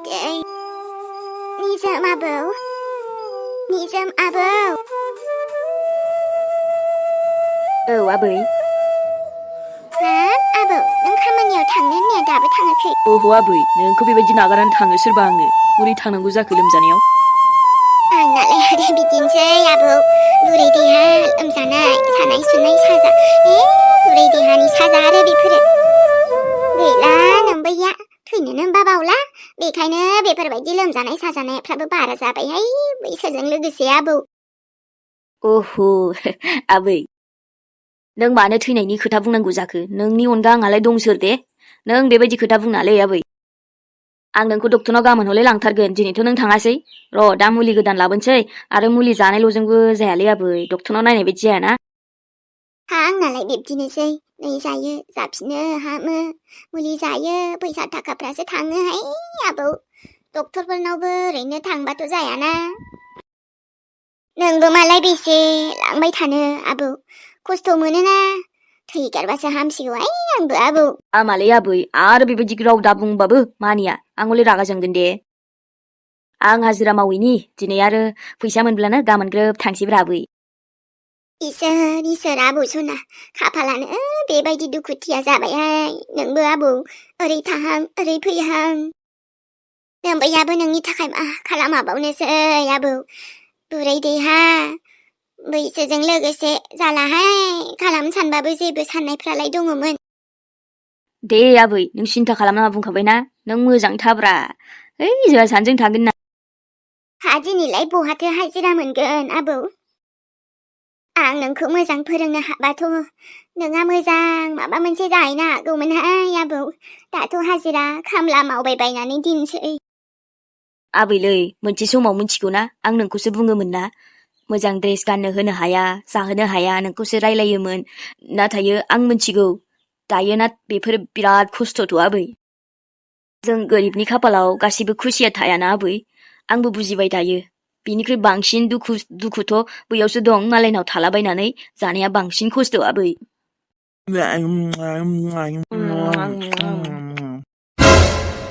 दै निजोम आबौ निजोम आबौ औ आबै हाब आबौ नों खामानियाव थांनो होननाया दाबो थाङाखै ओहो आबै नोंखौ बेबायदि नागारनानै थाङो सोरबा आङो बोरै थांनांगौ जाखो लोमजानायाव आंनालाय आरो बिदिनोसै आबौ बुरै देहा लोमजानाय सानाय सुनाय साजा बुरै देहानि साजा आरो बेफोरो गैला नोमबैया थैनोनो होनबा बावला बेखायनो बेफोरबायदि लोमजानाय साजानायफ्राबो बारा जाबायहाय बैसोजों लोगोसे आबौ ओहो आबै नों मानो थैनायनि खोथा बुंनांगौ जाखो नोंनि अनगा आंहालाय दंसोर दे नों बेबायदि खोथा बुंनालै आबै आं नोंखौ डक्टरनाव गाबोन हले लांथारगोन दिनैथ' नों थाङासै र' दा मुलि गोदान लाबोनोसै आरो मुलि जानायल'जोंबो जायालै आबै डक्टरनाव नायनाय बायदि जायाना हा आंनालाय बिब्दिनोसै नै जायो जाफिनो हामो मुलि जायो फैसा थाखाफ्रासो थाङोहाय आबौ डक्टरफोरनावबो ओरैनो थांबाथ' जायाना नोंबो मालाय बेसे लांबाय थानो आबौ खस्थ' मोनोना थैगारबासो हामसिगौहाय आंबो आबौ आमालै आबै आरो बेबायदि राव दा बुंबाबो मानिया आं हले रागा जोंगोन दे आं हाजिरा मावैनि दिनै आरो फैसा मोनब्लानो गाबोन ग्रोब थांसैब्रा आबै इसोर आबौ सना खाफालानो बेबायदि दुखुथिया जाबायहाय नोंबो आबौ ओरै थाहां ओरै फैहां नोमबैयाबो नोंनि थाखाय मा खालामाबावनोसै आबौ बुरै देहा बैसोजों लोगोसे जालाहाय खालामनो सानबाबो जेबो साननायफ्रालाय दङमोन दे आबै नों सिन्था खालामनाङा बुंखाबायना नों मोजाङै थाब्रा जोंहा सानैजों थांगोन ना हा दिनैलाय बहाथो हाजिरा मोनगोन आबौ आं नोंखौ मोजां फोरोंनो हाबाथ' नोंहा मोजां माबा मोनसे जाहैनो हागौमोनहाय आबौ दाथ' हाजिरा खामला मावबाय बायनानै दिनसै आबैलै मोनसे समाव मिथिगौना आं नोंखौसो बुङोमोन ना मोजां ड्रेस गाननो होनो हाया जाहोनो हाया नोंखौसो रायलायोमोन नाथाय आं मिथिगौ दायो ना बेफोर बिराद खस्थ'थ' आबै जों गोरिबनि खाफालाव गासिबो खुसिया थायाना आबै आंबो बुजिबाय दायो बिनिख्रुइ बांसिन दुखुथ' बैयावसो दं मालायनाव थालाबायनानै जानाया बांसिन खस्थ' आबै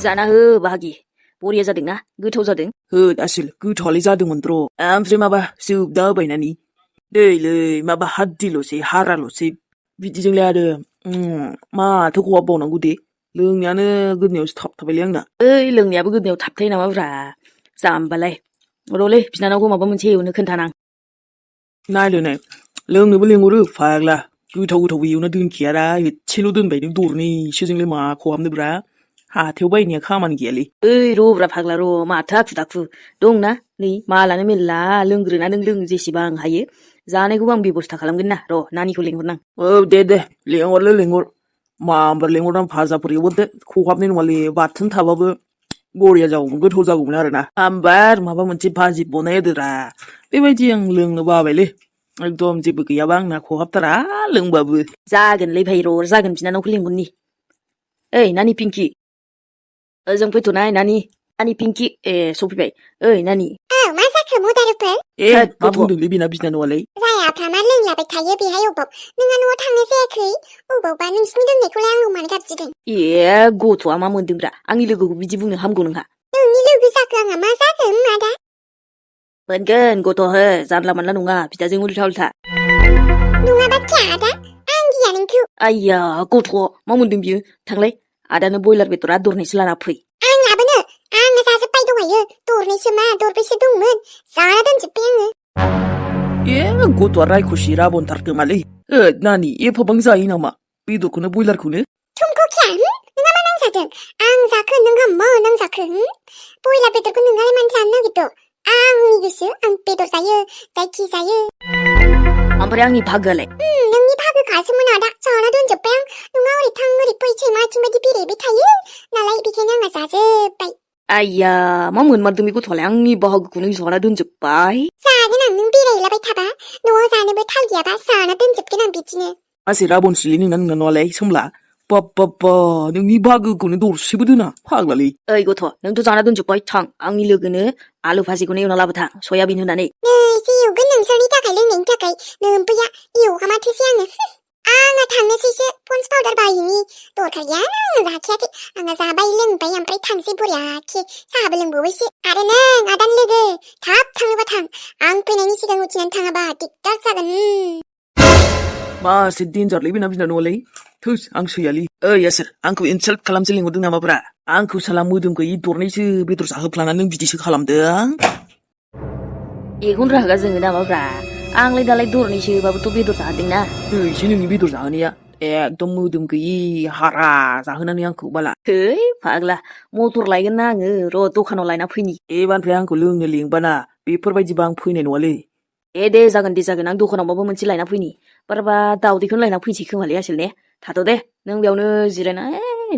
जाना हो बाहागि बरिया जादोंना गोथाव जादों हो आसोल गोथावआलाय जादोंमोन र' ओमफ्राय माबा जोबदा होबायनानि दैलै माबा हाद्दिल'सै हाराल'सै बिदिजोंलाय आरो माथो खहाबबावनांगौ दे लोंनायानो गोदनायावसो थाबथाबायलै आंना लोंनायाबो गोदनायाव थाबथायो नामाब्रा जाम्बालाय र'लै बिनानावखौ माबा मोनसे एवनो खोन्थानां नायलाय लोंनोबो लेंहरो फाग्ला गोथाव गोथावबो एवना दोनखियारा एसेल' दोनबाय नों दरनैसोजोंलाय मा खहाबनोब्रा हाथायाव बायनाया खामानि गैयालै र'ब्रा फाग्ला र' माथो आखु दाखु दंना नै मालानो मेरला लोंग्रोना नों लों जेसेबां हायो जानायखौबो आं बेबस्था खालामगोन ना र' नानिखौ लेंहरनां दे लेंहरलै लेंहर मामबार लेंहरनानै भाजाफोर एवहरदो खहाबनाय नङालै बाथोन थाबाबो बरिया जागौमोन गोथाव जागौमोन आरोना हामबार माबा मोनसे भाजि बनाय होदोरा बेबायदि आं लोंनो बाबायलै एकदम जेबो गैयाबा आंना खहाबथारा लोंबाबो जागोनलै भाइ र' जागोन बिनानावखौ लेंहरनि ओइ नानि पिंकि ओजों फैथ'नाय नानि पिंकि सफैबाय ओइ नानि मा जाखो मदारुफोर मा बुंदोंलै बेना बिनानावालाय जायाफ्रा मा लोंलाबाय थायो बेहाय अबाव नोंहा न'आव थांनो जायाखै अबावबा नोंसिनि दोननायखौलाय आंनाव मानो गाबज्रिदों गथ'आ मा मोनदोंब्रा आंनि लोगोखौ बिदि बुंनो हामगौ नोंहा नोंनि लोगो जाखो आंहा मा जागोन आदा मोनगोन गथ' हो जानला मोनला नङा बिदाजों उल्था उल्था नङाबा क्या आदा आं गिया नोंखौ आइया गथ' मा मोनदों बियो थांलाय आदानो बयलार बेदरा दरनैसो लाना फै आं लाबोनो आङो जाजोब्बाय दहायो दरनैसो मा दरब्रैसो दंमोन जाना दोनजोब्बाय आङो गथ'आ रायख'सि राबनथार खोमालै नानि एफाबां जायो नामा बेदरखौनो बयलारखौनो तुमको क्या नोंहा मा नांजादों आं जाखो नोंहा मा नांजाखो बयलार बेदरखौ नोंहालाय मानो जानो नागिरदों आंनि गोसो आं बेदर जायो जायखि जायो ओमफ्राय आंनि भागोआलाय नोंनि भागोखासोमोन आदा जाना दोनजोब्बाय आं नोंहा ओरै थां ओरै फै सैमा आथिं बायदि बेरायबाय थायो नालाय बेखायनो आंहा जाजोब्बाय आइया मा मोनमारदों बे गथ'आलाय आंनि बाहागोखौनो जाना दोनजोब्बाय जागोन आं नों बेरायलाबाय थाबा न'आव जानोबो थाल गैयाबा जाना दोनजोबगोन आं बिदिनो मासे राबनसुलि नोंना न'आलाय सोमला बाब्बाब्बा नोंनि बाहागोखौनो दरसेबो दोना फाग्लालै ओइ गथ' नोंथ' जाना दोनजोब्बाय थां आंनि लोगोनो आलु भाजिखौनो एवना लाबोथां सयाबिन होनानै नै एसे एवगोन नोंसोरनि थाखाय लोंनायनि थाखाय नोम्बैया एवगामाथोसै आङो आङो थांनोसैसो पन्स पाउडार बायहैनि दरखार गैया आङो जाखायाखै आङो जाबाय लोंबाय ओमफ्राय थांसै बरियाखे साहाबो लोंबावबायसो आरो नों आदान लोगो थाब थाङोबा थां आं फैनायनि सिगां उथिनानै थाङाबा दिगदार जागोन मासे डेन्जारलै बेना बिनानावालाय थोस आं सैयालै ओइ यासोर आंखौ इनसाल्ट खालामसो लिंहरदों नामाब्रा आंखौ साला मोदोम गैयि दरनैसो बेदर जाहोफ्लानानै नों बिदिसो खालामदों बेखौनो रागा जोङो नामाब्रा आंलाय दालाय दरनैसोबाबोथ' बेदर जाहोदोंना नैसो नोंनि बेदर जाहोनाया एकदम मोदोम गैयि हारा जाहोनानै आंखौ बाला है फाग्ला मटर लायगोन ना आङो र' दखानाव लायना फैनि एबारनिफ्राय आंखौ लोंनो लिंबाना बेफोरबायदिबा आं फैनाय नङालै दे जागोन आं दखानाव माबा मोनसे लायना फैनि बाराबा दाउदैखौनो लायना फैनोसै खोमालै आसोल ने थाथ' दे नों बेयावनो जिरायना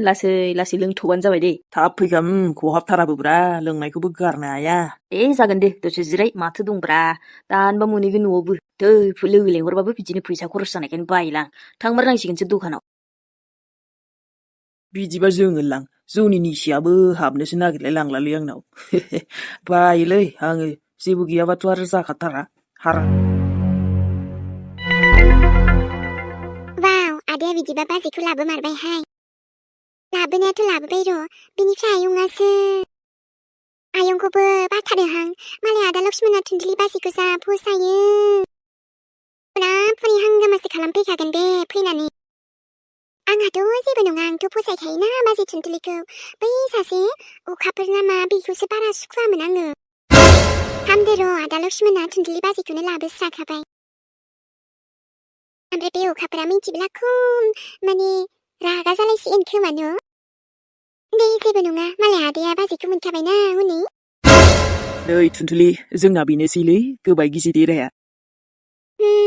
लासै लासै लोंथ'बानो जाबाय दे थाब फैखा खहाबथाराबोब्रा लोंनायखौबो गारनो हाया जागोन दे दसे जिराय माथो दंब्रा दानबा मोनहैगोन न'आवबो लोगो लेंहरबाबो बिदिनो फैसा खरस जानायखायनो बायोलां थांमारनांसिगोनसो दखानाव बिदिबा जोङोलां जौनि निसियाबो हाबनोसो नागिरलाय लांलालै आंनाव बायोलै आङो जेबो गैयाबाथ' आरो जाखाथारा हारा वाव आदाया बिदिबा बाजैखौ लाबोमारबायहाय लाबोनायाथ' लाबोबाय र' बिनिफ्राय आयंखौबो बाथारोहां मालाय आदा लक्ष्मणा थुनथुलि बाजैखौ जा फसायो फुरा हांगामासो खालामफैखागोन बे फैनानै आंहाथ' जेबो नङा आंथ' फसायखायोना बाजै थुनथुलिखौ बै सासे अखाफोर नामा बेखौसो बारा सुखुवामोन आङो हामदो र' आदा लक्ष्मणा थुनथुलि बाजैखौनो लाबोस्राखाबाय ओमफ्राय बे अखाफोरा मिन्थिब्ला खम माने रागा जालायसिगोन खोमा न' दे जेबो नङा मालाय आदाया बाजैखौ मोनखाबायना हनै नै थुनथुलि जोंना बेनोसैलै गोबाय गिजि देराया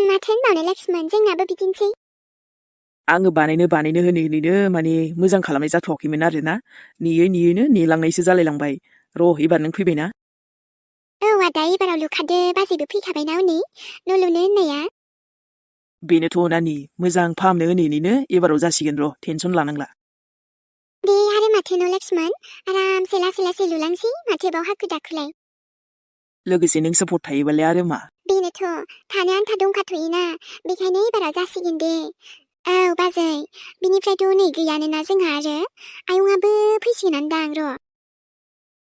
माथो होनबावनो लक्ष्मण जोंनाबो बिदिनोसै आङो बानायनो होनैनो माने मोजां खालामनाय जाथ'वाखैमोन आरोना नेयैनो नेलांनायसो जालायलांबाय र' एबार नों फैबायना औ आदा एबाराव लुखादो बाजैबो फैखाबायना हनै न' लुनो होननाया बेनोथ' नानि मोजां फाहामनो होनैनो एबाराव जासिगोन र' टेनसन लानांला दे आरो माथो न' लक्ष्मण आरामसे लासै लुलांसै माथो बाव हाखु दाखुलाय लोगोसे नों सापर्ट थायोबालाय आरो मा बेनोथ' थानो आन्था दंखाथ'योना बेखायनो एबाराव जासिगोन दे औ बाजै बिनिफ्रायथ' नै गैयानोना जोंहा आरो आयंआबो फैसिगोनानोदां र'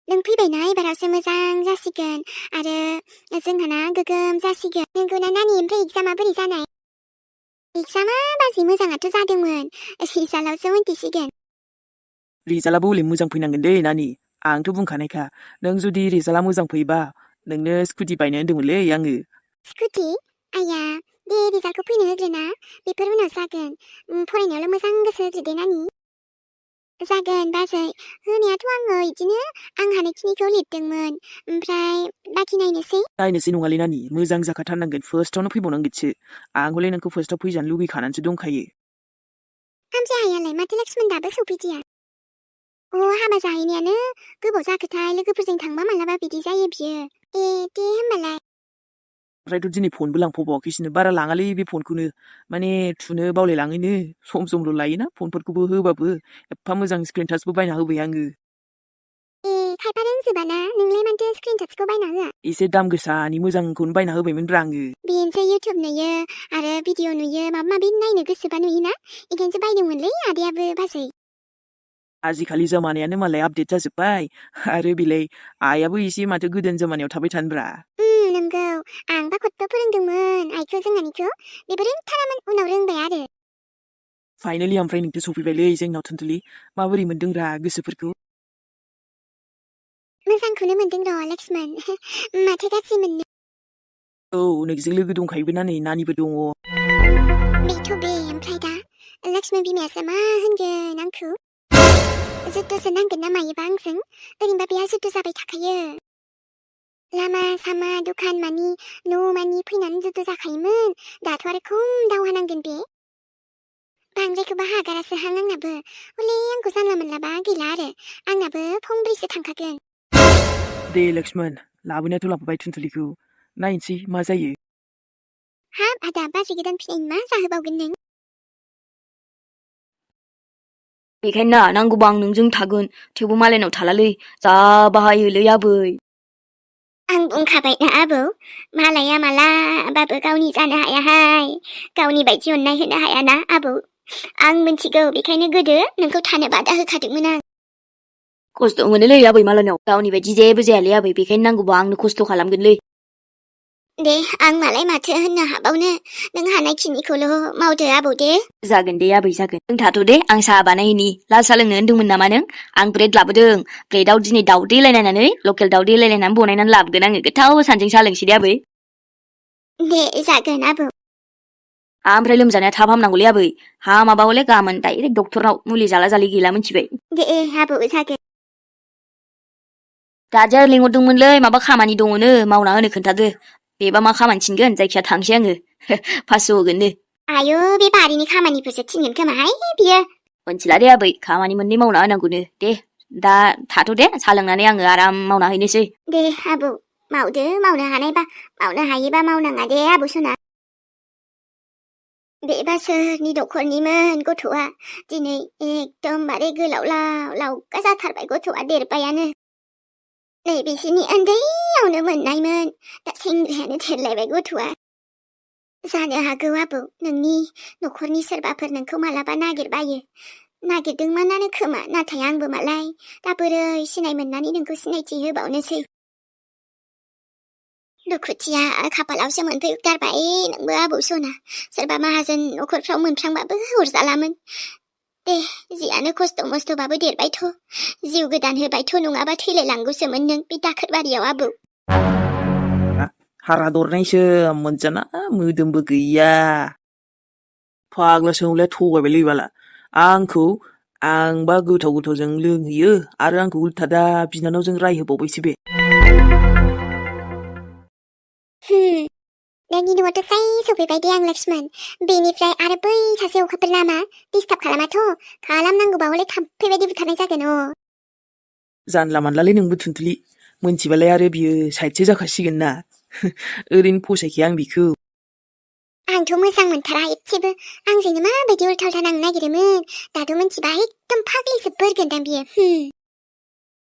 नों फैबायना एबारावसो मोजां जासिगोन आरो जोंहाना गोगोम जासिगोन नोंगौना नानि ओमफ्राय एग्जामा बोरै जानाय एग्जामा बाजै मोजाङाथ' जादोंमोन रिजाल्टआवसो मोनथिसिगोन रिजाल्टआबो हले मोजां फैनांगोन दे नानि आंथ' बुंखानायखा नों जुदि रिजाल्टआ मोजां फैबा नोंनो स्कुटि बायनो होन्दोंमोनलै आङो स्कुटि आया दे रिजाल्टखौ फैनो होग्रोना बेफोर उनाव जागोन फरायनायावल' मोजां गोसो होग्रो दे नानि जागोन बाजै होनायाथ' आङो इदिनो आं हानायखिनिखौ लिरदोंमोन ओमफ्राय बाखि नायनोसै नङालै नानि मोजां जाखाथारनांगोन फार्स्टआवनो फैबावनांगोनसो आं हले नोंखौ फार्स्टआव फैजानो लुगैखानानैसो दंखायो हामजाहायालाय माथो लक्ष्मण दाबो सौफैदिया हाबा जाहैनायानो गोबाव जाखोथाय लोगोफोरजों थांबा मालाबा बिदि जायो बियो दे होमबालाय ओमफ्रायथ' दिनै फनबो लांफावबावाखैसनो बारा लाङालै बे फनखौनो माने थुनो बावलायलाङैनो समल' लायोना फनफोरखौबो होबाबो एफा मोजां स्क्रिन टाचबो बायना होबाय आङो खायफा रोंजोबाना नोंलाय मानोथो स्क्रिन टाचखौ बायना होआ एसे दाम गोसानि मोजांखौनो बायना होबायमोनब्रा आङो बेनोसै इउटुब नुयो आरो भिडिअ नुयो माबा माबि नायनो गोसोबा नुयोना बेखायनोसो बायदोंमोनलै आदायाबो बाजै आजिखालि जमानायानो मालाय आपडेट जाजोब्बाय आरो बेलाय आइयाबो एसे माथो गोदोनि जमानायाव थाबाय थानोब्रा नंगौ आंबा खत्थ' फोरोंदोंमोन आइखौ जोंहानिखौ बेबो रोंथारामोन उनाव रोंबाय आरो फाइनेलि ओमफ्राय नोंथ' सफैबायलै जोंनाव थुनथुलि माबोरै मोनदोंब्रा गोसोफोरखौ मोजांखौनो मोनदों र' लक्ष्मण माथो गाज्रि मोननो औ नोंजों लोगो दंखायोबो ना नै नानिबो दङ बेथ' बे ओमफ्राय दा लक्ष्मण बिमायासो मा होनगोन आंखौ जुद्ध'सो नांगोन ना मायोबा आंजों ओरैनोबा बेहा जुद्ध' जाबाय थाखायो लामा सामा दखान मानि न' मानि फैनानै जुद्ध' जाखायोमोन दाथ' आरो खम दावहा नांगोन बे बांद्रायखौबा हागारासो हां आंनाबो हले आंखौ जानला मोनलाबा गैला आरो आंनाबो फंब्रैसो थांखागोन दे लक्ष्मण लाबोनायाथ' लाबोबाय थुनथुलिखौ नायनोसै मा जायो हाब आदा बाजै गोदान फिनायनि मा जाहोबावगोन नों बेखायनो ना नांगौबा आं नोंजों थागोन थेवबो मालायनाव थालालै जा बाहायोलै आबै आं बुंखाबायना आबौ मालाया मालाबाबो गावनि जानो हायाहाय गावनि बायदि अननाय होनो हायाना आबौ आं मिथिगौ बेखायनो गोदो नोंखौ थानो बादा होखादोंमोन आं खस्थ' मोनोलै आबै मालायनाव गावनि बायदि जेबो जायालै आबै बेखायनो नांगौबा आंनो खस्थ' खालामगोनलै दे आं मालाय माथो होननो हाबावनो नों हानायखिनिखौल' मावदो आबौ दे जागोन दे आबै जागोन नों थाथ' दे आं साहा बानायहैनि लाल साहा लोंनो होन्दोंमोन नामा नों आं ब्रेड लाबोदों ब्रेडआव दिनै दाउदै लायनानै लकेल दाउदै लायनानै बनायनानै लाबोगोन आङो गोथाव सानजों साहा लोंसै दे आबै दे जागोन आबौ ओमफ्राय लोमजानाया थाब हामनांगौलै आबै हामाबा हले गाबोन डाइरेक्ट डक्टरनाव मुलि जाला जालि गैला मिथिबाय दे आबौ जागोन दादिया लिंहरदोंमोनलै माबा खामानि दङनो मावना होनो खोन्थादो बेबा मा खामानि थिनगोन जायखिया थांसै आङो 500 होगोननो आयौ बे बारिनि खामानिफोरसो थिनगोन खोमाहाय बियो मोनथिला दे आबै खामानि मोननै मावना होनांगौनो दे दा थाथ' दे साहा लोंनानै आङो आराम मावना हैनोसै दे आबौ मावदो मावनो हानायबा मावनो हायोबा मावनाङा दे आबौ सना बेबा सोरनि न'खरनिमोन गथ'आ दिनै एकदमबारे गोलाव लावगा जाथारबाय गथ'आ देरबायानो नै बिसिनि उन्दैयावनो मोननायमोन दा सेंग्रायानो देरलायबाय गथ'आ जानो हागौ आबौ नोंनि न'खरनि सोरबाफोर नोंखौ मालाबा नागिरबायो नागिरदोंमोनानो खोमा नाथाय आंबो मालाय दा बोरै सिनाय मोननानै नोंखौ सिनायथि होबावनोसै दुखुथिया खाफालावसो मोनफैथारबाय नोंबो आबौ सना सोरबा माहाजोन न'खरफ्राव मोनफ्रांबाबो हरजालामोन दे जियानो खस्थ' मस्थ'बाबो देरबायथ' जिउ गोदान होबायथ' नङाबा थैलायलांगौसोमोन नों बे दाखोरबारियाव आबौ हारा दरनायसो मोनजाना मोदोमबो गैया फाग्लासो हले थगायबायलै बाला आंखौ आंबा गोथाव गोथावजों लोंहैयो आरो आंखौ उल्था दा बिनानावजों रायहोबावबायसो बे नोंनि न'आवथ' जाय सफैबाय दे आं लक्ष्मण बेनिफ्राय आरो बै सासे अखाफोर नामा डिस्टार्ब खालामाथ' खालामनांगौबा हले थाम्फै बायदि बुथारनाय जागोन जानला मानलालै नोंबो थुनथुलि मोनथिबालाय आरो बियो साइडसो जाखासिगोन ना ओरैनो फसायखाया आं बिखौ आंथ' मोजां मोनथारा एसेबो आंजोंनो माबायदि उल्था उल्था नांनो नागिरोमोन दाथ' मोनथिबा एकदम फाग्लिसो बोरगोनदां बियो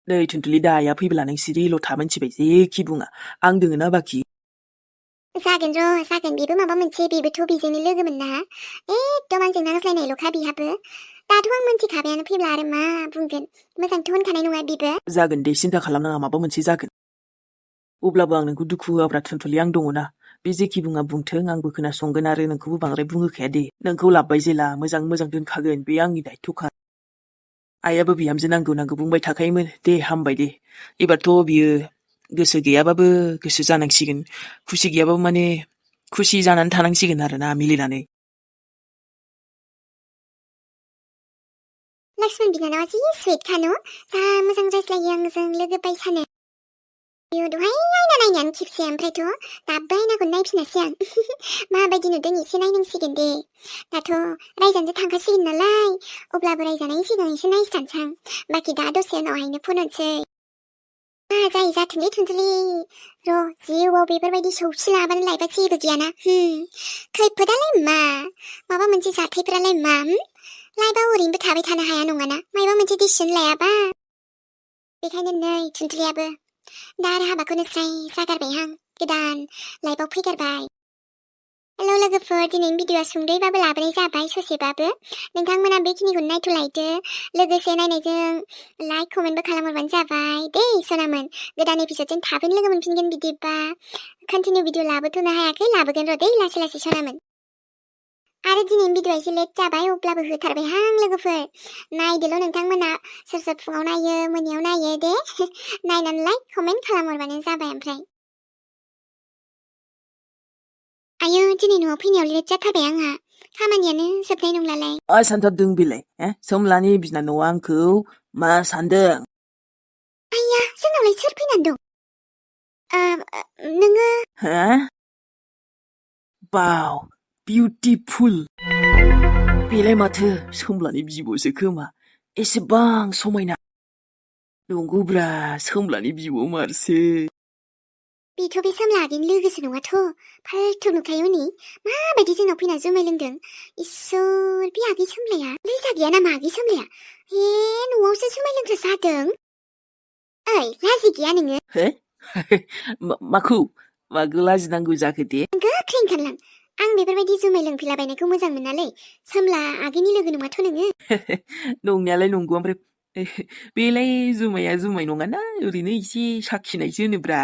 नै थुनथुलि दाया फैब्ला नों सिरिल' था मोनथिबाय जेखि बुङा आं दोङो ना बाखि जागोन बेबो माबा मोनसे बेबोथ' बेजोंनो लोगोमोन ना एकदम आंजों नांज्लायनायल'खा बिहाबो दाथ' आं मोनथिखाबायानो फैब्ला आरो मा बुंगोन मोजांथ' होनखानाय नङा बिबो जागोन दे सिन्था खालामनाङा माबा मोनसे जागोन अब्लाबो आं नोंखौ दुखु होआब्रा थुनथुलि आं दङना बे जेखि बुङा बुंथों आंबो खोनासंगोन आरो नोंखौबो बांद्राय बुंहोखाया दे नोंखौ लाबबाय जेला मोजां मोजां दोनखागोन बे आंनि दायथ'खा आइयाबो बिहामजो नांगौ बुंबाय थाखायोमोन दे हामबाय दे एबारथ' बियो गोसो गैयाबाबो गोसो जानांसिगोन खुसि गैयाबाबो माने खुसि जानानै थानांसिगोन आरोना मिलिनानै लक्ष्मण बिनानावा जि स्वीट खानो जा मोजां रायज्लायो आंजों लोगो बायसानो दहाय आयना नायनायानो खेबसे ओमफ्रायथ' दाबो आयनाखौनो नायफिनासै आं माबायदि नुदों एसे नायनांसिगोन दे दाथ' रायजानोसो थांखासिगोन नालाय अब्लाबो रायजानायनि सिगां एसे नायस्रानसां बाखि दा दसे उनावहायनो फन हरसै जाय जाथोंलै थुनथुलि र' जिउआव बेफोरबायदि सौसि लाबानो लायबा जेबो गैयाना खैफोदालाय माबा मोनसे जाथायफोरालाय मा लायबा ओरैनोबो थाबाय थानो हाया नङाना माबा मोनसे डिसिसन लायाबा बेखायनो नै थुनथुलियाबो दा आरो हाबाखौनो स्राय जागारबायहां गोदान लाइफआव फैगारबाय हेलौ लोगोफोर दिनैनि भिडिअआ सुंद'यैबाबो लाबोनाय जाबाय ससेबाबो नोंथांमोना बेखिनिखौनो नायथ'लायदो लोगोसे नायनायजों लाइक कमेन्टबो खालामहरबानो जाबाय दे सनामोन गोदान एपिसडजों थाबैनो लोगो मोनफिनगोन बिदिबा कन्टिनिउ भिडिअ लाबोथ'नो हायाखै लाबोगोन र' दे लासै लासै सनामोन आरो दिनैनि भिडिअआ एसे लेट जाबाय अब्लाबो होथारबायहां लोगोफोर नायदोल' नोंथांमोना सोर सोर फुङाव नायो मोनायाव नायो दे नायनानै लाइक कमेन्ट खालामहरबानो जाबाय ओमफ्राय आयौ दिनै न'आव फैनायाव लेट जाथारबाय आंहा खामानियानो जोबनाय नंलालाय मा सानथारदों बेलाय सोमलानि बिनानावा आंखौ मा सानदों आइया जोंनावलाय सोर फैनानै दं नोङो बाव बिउटिफुल बेलाय माथो सोमलानि बिब'सो खोमा एसेबां समायना नंगौब्रा सोमलानि बिब' मारसो बेथ' बे सोमला आगैनि लोगोसो नङाथ' फाल्थु नुखायो हनै माबायदि जोंनाव फैना जुमाय लोंदों इसोर बे आगै सोमलाया लिजा गैया नामा आगै सोमलाया न'आवसो जुमाय लोंग्रा जादों ओइ लाजि गैया नोङो माखौ माखौ लाजिनांगौ जाखो दे गोख्रै ओंखारलां आं बेफोरबायदि जुमाय लोंफैलाबायनायखौ मोजां मोनालै सोमला आगैनि लोगो नङाथ' नोङो नंनायालाय नंगौ ओमफ्राय बेलाय जुमाया जुमाय नङाना ओरैनो एसे साखिनायसो होनोब्रा